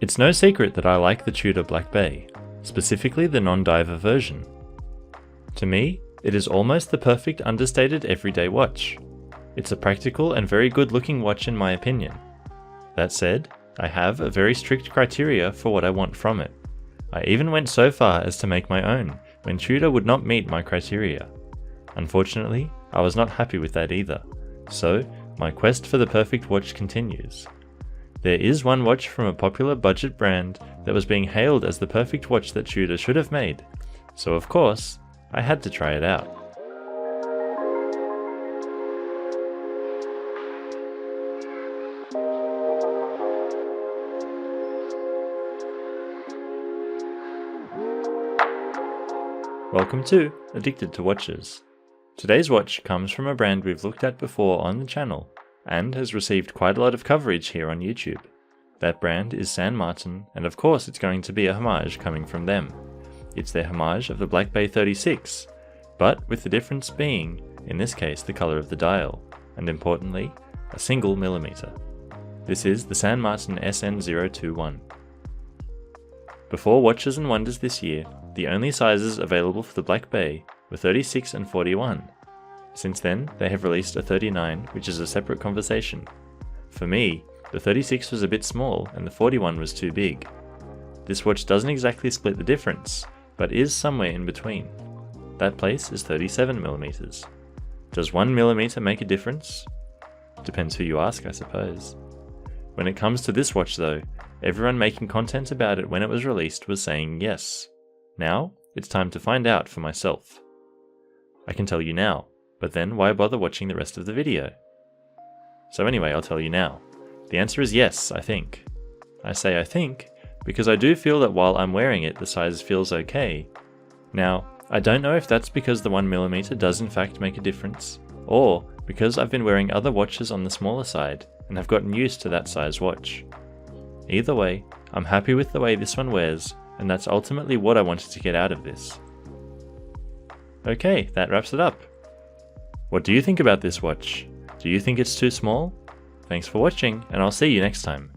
It's no secret that I like the Tudor Black Bay, specifically the non-diver version. To me, it is almost the perfect understated everyday watch. It's a practical and very good looking watch in my opinion. That said, I have a very strict criteria for what I want from it. I even went so far as to make my own, when Tudor would not meet my criteria. Unfortunately, I was not happy with that either, so my quest for the perfect watch continues. There is one watch from a popular budget brand that was being hailed as the perfect watch that Tudor should have made, so of course, I had to try it out. Welcome to Addicted to Watches. Today's watch comes from a brand we've looked at before on the channel, and has received quite a lot of coverage here on YouTube. That brand is San Martin, and of course it's going to be a homage coming from them. It's their homage of the Black Bay 36, but with the difference being, in this case, the colour of the dial, and importantly, a single millimetre. This is the San Martin SN021. Before Watches and Wonders this year, the only sizes available for the Black Bay were 36 and 41. Since then, they have released a 39, which is a separate conversation. For me, the 36 was a bit small and the 41 was too big. This watch doesn't exactly split the difference, but is somewhere in between. That place is 37mm. Does 1mm make a difference? Depends who you ask, I suppose. When it comes to this watch though, everyone making content about it when it was released was saying yes. Now, it's time to find out for myself. I can tell you now, but then why bother watching the rest of the video? So anyway, I'll tell you now. The answer is yes, I think. I say I think, because I do feel that while I'm wearing it, the size feels okay. Now, I don't know if that's because the 1mm does in fact make a difference, or because I've been wearing other watches on the smaller side, and have gotten used to that size watch. Either way, I'm happy with the way this one wears, and that's ultimately what I wanted to get out of this. Okay, that wraps it up. What do you think about this watch? Do you think it's too small? Thanks for watching, and I'll see you next time.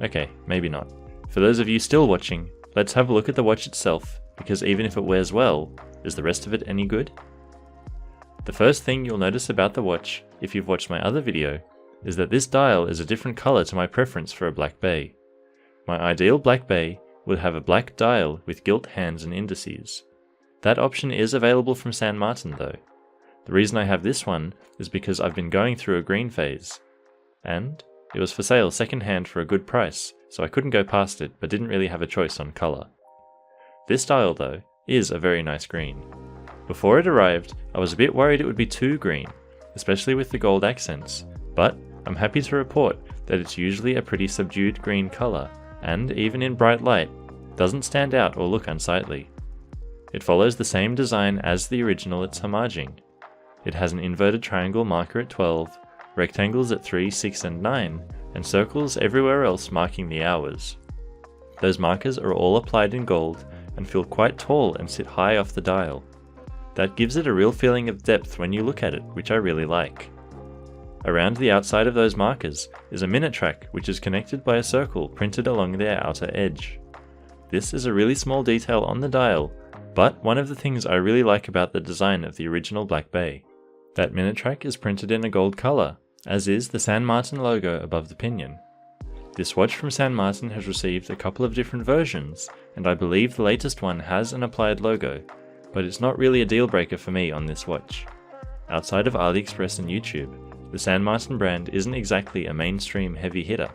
Okay, maybe not. For those of you still watching, let's have a look at the watch itself, because even if it wears well, is the rest of it any good? The first thing you'll notice about the watch, if you've watched my other video, is that this dial is a different colour to my preference for a Black Bay. My ideal Black Bay would have a black dial with gilt hands and indices. That option is available from San Martin though. The reason I have this one is because I've been going through a green phase, and it was for sale second-hand for a good price, so I couldn't go past it but didn't really have a choice on colour. This dial though is a very nice green. Before it arrived, I was a bit worried it would be too green, especially with the gold accents, but I'm happy to report that it's usually a pretty subdued green colour, and even in bright light, doesn't stand out or look unsightly. It follows the same design as the original it's homaging. It has an inverted triangle marker at 12, rectangles at 3, 6 and 9, and circles everywhere else marking the hours. Those markers are all applied in gold and feel quite tall and sit high off the dial. That gives it a real feeling of depth when you look at it, which I really like. Around the outside of those markers is a minute track which is connected by a circle printed along their outer edge. This is a really small detail on the dial, but one of the things I really like about the design of the original Black Bay. That minute track is printed in a gold colour, as is the San Martin logo above the pinion. This watch from San Martin has received a couple of different versions, and I believe the latest one has an applied logo, but it's not really a deal breaker for me on this watch. Outside of AliExpress and YouTube, the San Martin brand isn't exactly a mainstream heavy hitter,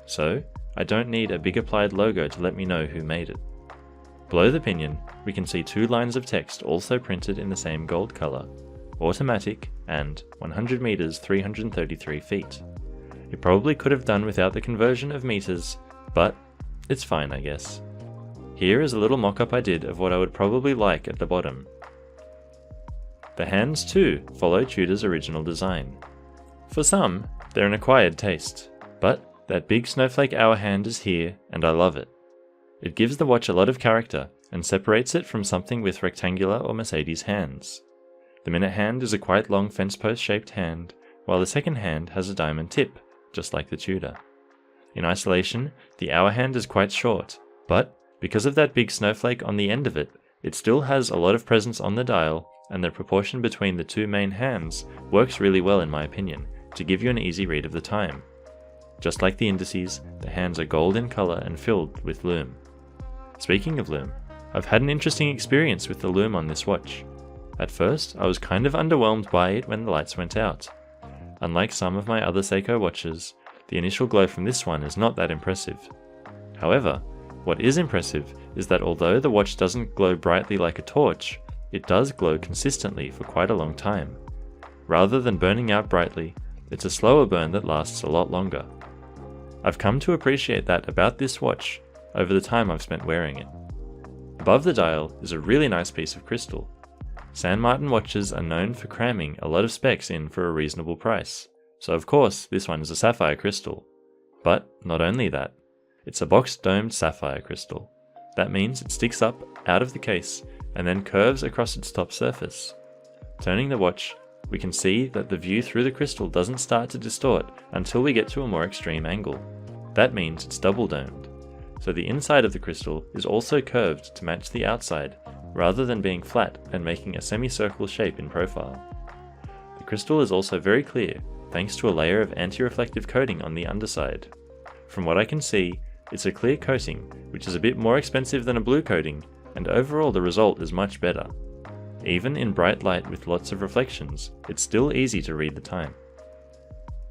so I don't need a big applied logo to let me know who made it. Below the pinion, we can see two lines of text also printed in the same gold colour, automatic and 100 meters 333 feet. It probably could have done without the conversion of meters, but it's fine I guess. Here is a little mock-up I did of what I would probably like at the bottom. The hands too follow Tudor's original design. For some, they're an acquired taste, but that big snowflake hour hand is here and I love it. It gives the watch a lot of character and separates it from something with rectangular or Mercedes hands. The minute hand is a quite long fence post shaped hand, while the second hand has a diamond tip, just like the Tudor. In isolation, the hour hand is quite short, but because of that big snowflake on the end of it, it still has a lot of presence on the dial, and the proportion between the two main hands works really well in my opinion, to give you an easy read of the time. Just like the indices, the hands are gold in colour and filled with lume. Speaking of lume, I've had an interesting experience with the lume on this watch. At first, I was kind of underwhelmed by it when the lights went out. Unlike some of my other Seiko watches, the initial glow from this one is not that impressive. However, what is impressive is that although the watch doesn't glow brightly like a torch, it does glow consistently for quite a long time. Rather than burning out brightly, it's a slower burn that lasts a lot longer. I've come to appreciate that about this watch over the time I've spent wearing it. Above the dial is a really nice piece of crystal. San Martin watches are known for cramming a lot of specs in for a reasonable price, so of course this one is a sapphire crystal. But not only that, it's a box-domed sapphire crystal. That means it sticks up out of the case and then curves across its top surface. Turning the watch, we can see that the view through the crystal doesn't start to distort until we get to a more extreme angle. That means it's double-domed. So the inside of the crystal is also curved to match the outside, rather than being flat and making a semicircle shape in profile. The crystal is also very clear, thanks to a layer of anti-reflective coating on the underside. From what I can see, it's a clear coating, which is a bit more expensive than a blue coating, and overall the result is much better. Even in bright light with lots of reflections, it's still easy to read the time.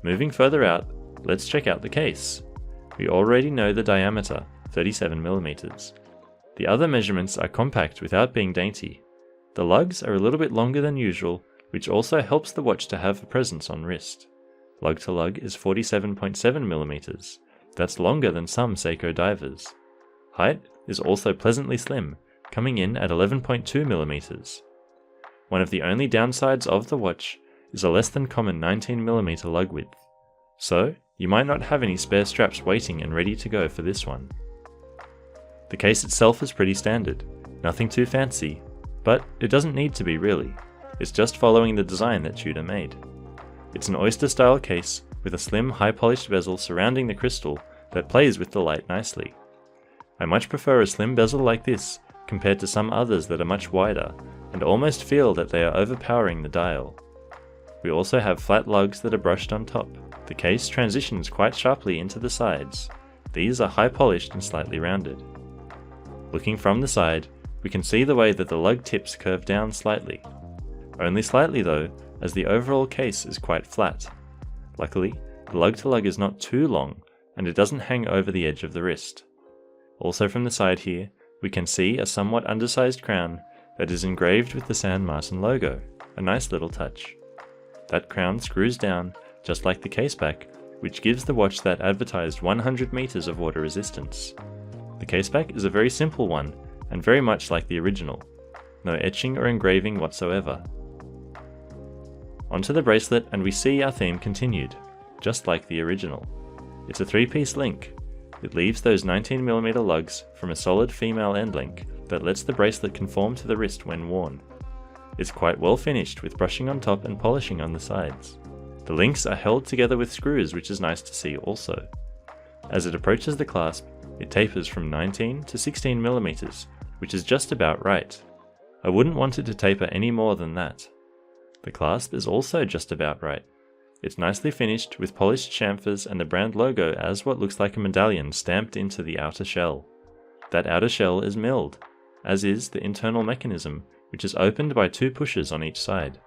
Moving further out, let's check out the case. We already know the diameter, 37mm. The other measurements are compact without being dainty. The lugs are a little bit longer than usual, which also helps the watch to have a presence on wrist. Lug to lug is 47.7mm. That's longer than some Seiko divers. Height is also pleasantly slim, coming in at 11.2mm. One of the only downsides of the watch is a less than common 19mm lug width. So, you might not have any spare straps waiting and ready to go for this one. The case itself is pretty standard, nothing too fancy, but it doesn't need to be really. It's just following the design that Tudor made. It's an oyster style case with a slim high polished bezel surrounding the crystal that plays with the light nicely. I much prefer a slim bezel like this compared to some others that are much wider and almost feel that they are overpowering the dial. We also have flat lugs that are brushed on top. The case transitions quite sharply into the sides. These are high polished and slightly rounded. Looking from the side, we can see the way that the lug tips curve down slightly. Only slightly though, as the overall case is quite flat. Luckily, the lug to lug is not too long, and it doesn't hang over the edge of the wrist. Also from the side here, we can see a somewhat undersized crown that is engraved with the San Martin logo, a nice little touch. That crown screws down, just like the case back, which gives the watch that advertised 100 meters of water resistance. The case back is a very simple one, and very much like the original. No etching or engraving whatsoever. Onto the bracelet and we see our theme continued, just like the original. It's a 3-piece link. It leaves those 19mm lugs from a solid female end link that lets the bracelet conform to the wrist when worn. It's quite well finished with brushing on top and polishing on the sides. The links are held together with screws, which is nice to see also. As it approaches the clasp, it tapers from 19 to 16mm, which is just about right. I wouldn't want it to taper any more than that. The clasp is also just about right. It's nicely finished with polished chamfers and the brand logo as what looks like a medallion stamped into the outer shell. That outer shell is milled, as is the internal mechanism, which is opened by 2 pushes on each side.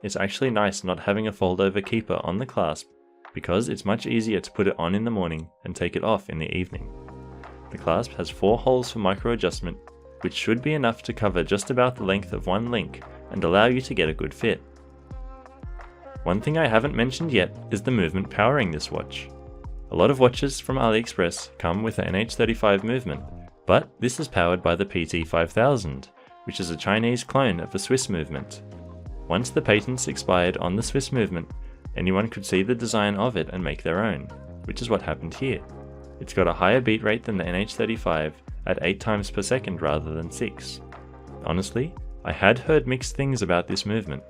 It's actually nice not having a fold-over keeper on the clasp, because it's much easier to put it on in the morning and take it off in the evening. The clasp has 4 holes for micro adjustment, which should be enough to cover just about the length of one link and allow you to get a good fit. One thing I haven't mentioned yet is the movement powering this watch. A lot of watches from AliExpress come with an NH35 movement, but this is powered by the PT5000, which is a Chinese clone of the Swiss movement. Once the patents expired on the Swiss movement, anyone could see the design of it and make their own, which is what happened here. It's got a higher beat rate than the NH35 at 8 times per second rather than 6. Honestly, I had heard mixed things about this movement.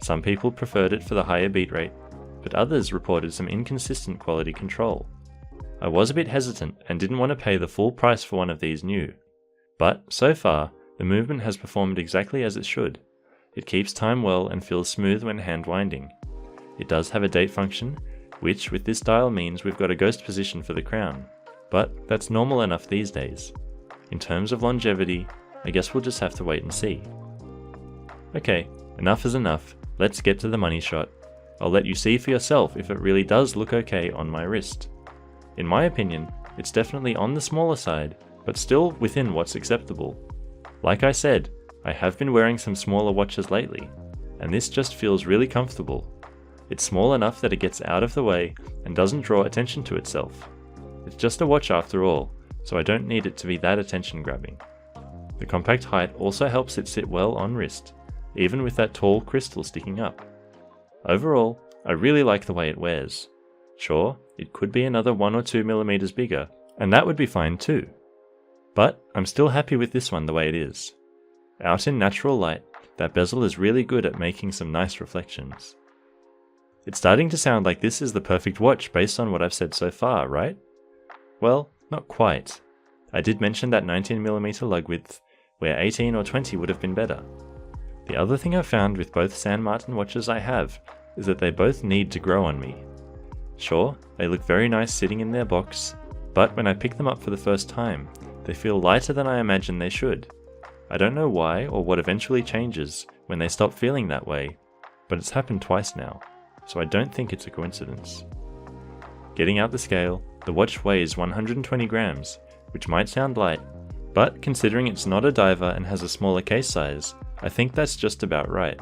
Some people preferred it for the higher beat rate, but others reported some inconsistent quality control. I was a bit hesitant and didn't want to pay the full price for one of these new. But, so far, the movement has performed exactly as it should. It keeps time well and feels smooth when hand winding. It does have a date function, which with this dial means we've got a ghost position for the crown, but that's normal enough these days. In terms of longevity, I guess we'll just have to wait and see. Okay, enough is enough, let's get to the money shot. I'll let you see for yourself if it really does look okay on my wrist. In my opinion, it's definitely on the smaller side, but still within what's acceptable. Like I said, I have been wearing some smaller watches lately, and this just feels really comfortable. It's small enough that it gets out of the way and doesn't draw attention to itself. It's just a watch after all, so I don't need it to be that attention grabbing. The compact height also helps it sit well on wrist, even with that tall crystal sticking up. Overall, I really like the way it wears. Sure, it could be another 1 or 2 millimeters bigger, and that would be fine too. But I'm still happy with this one the way it is. Out in natural light, that bezel is really good at making some nice reflections. It's starting to sound like this is the perfect watch based on what I've said so far, right? Well, not quite. I did mention that 19mm lug width, where 18 or 20 would have been better. The other thing I've found with both San Martin watches I have is that they both need to grow on me. Sure, they look very nice sitting in their box, but when I pick them up for the first time, they feel lighter than I imagine they should. I don't know why or what eventually changes when they stop feeling that way, but it's happened twice now, so I don't think it's a coincidence. Getting out the scale, the watch weighs 120 grams, which might sound light, but considering it's not a diver and has a smaller case size, I think that's just about right.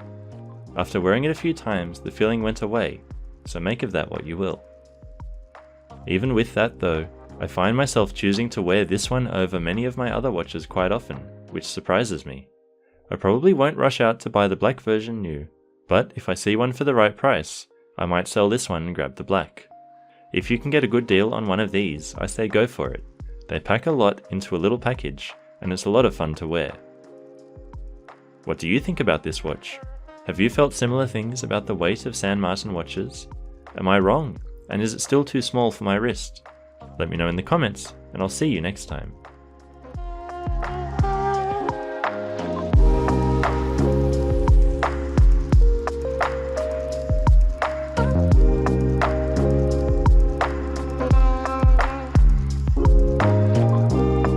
After wearing it a few times, the feeling went away, so make of that what you will. Even with that though, I find myself choosing to wear this one over many of my other watches quite often, which surprises me. I probably won't rush out to buy the black version new, but if I see one for the right price, I might sell this one and grab the black. If you can get a good deal on one of these, I say go for it. They pack a lot into a little package, and it's a lot of fun to wear. What do you think about this watch? Have you felt similar things about the weight of San Martin watches? Am I wrong? And is it still too small for my wrist? Let me know in the comments, and I'll see you next time.